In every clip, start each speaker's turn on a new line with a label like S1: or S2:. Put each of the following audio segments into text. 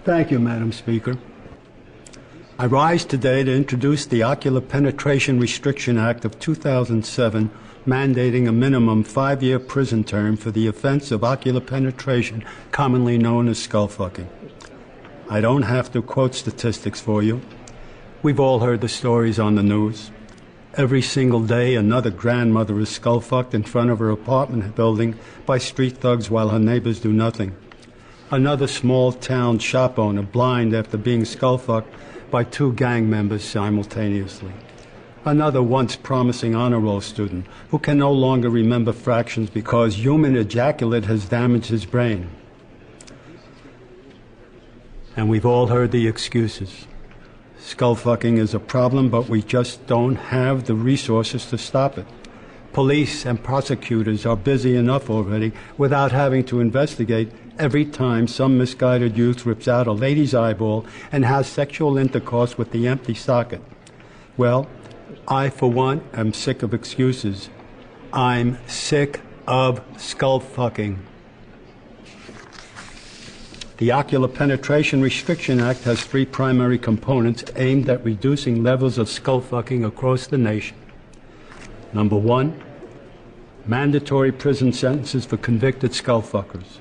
S1: Thank you, Madam Speaker. I rise today to introduce the Ocular Penetration Restriction Act of 2007, mandating a minimum 5-year prison term for the offense of ocular penetration, commonly known as skull fucking. I don't have to quote statistics for you. We've all heard the stories on the news. Every single day, another grandmother is skull fucked in front of her apartment building by street thugs while her neighbors do nothing. Another small-town shop owner blind after being skull fucked by 2 gang members simultaneously. Another once promising honor roll student who can no longer remember fractions because human ejaculate has damaged his brain. And we've all heard the excuses. Skull fucking is a problem, but we just don't have the resources to stop it. Police and prosecutors are busy enough already without having to investigate every time some misguided youth rips out a lady's eyeball and has sexual intercourse with the empty socket. Well, I, for one, am sick of excuses. I'm sick of skull fucking. The Ocular Penetration Restriction Act has 3 primary components aimed at reducing levels of skull fucking across the nation. Number 1, mandatory prison sentences for convicted skull fuckers.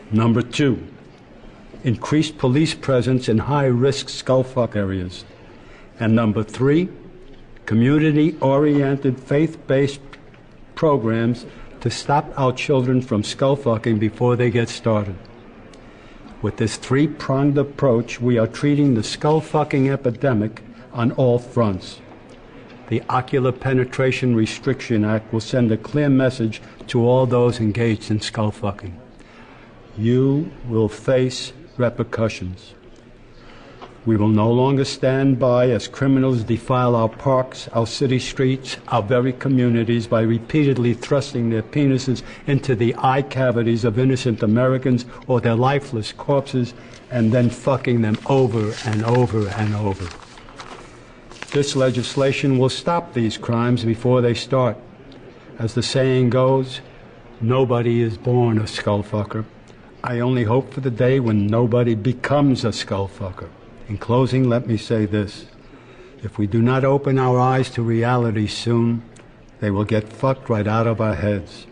S1: Number 2, increased police presence in high-risk skull fuck areas. And number 3, community-oriented, faith-based programs to stop our children from skull fucking before they get started. With this 3-pronged approach, we are treating the skull fucking epidemic on all fronts. The Ocular Penetration Restriction Act will send a clear message to all those engaged in skull fucking. You will face repercussions. We will no longer stand by as criminals defile our parks, our city streets, our very communities by repeatedly thrusting their penises into the eye cavities of innocent Americans or their lifeless corpses and then fucking them over and over and over. This legislation will stop these crimes before they start. As the saying goes, nobody is born a skull fucker. I only hope for the day when nobody becomes a skull fucker. In closing, let me say this. If we do not open our eyes to reality soon, they will get fucked right out of our heads.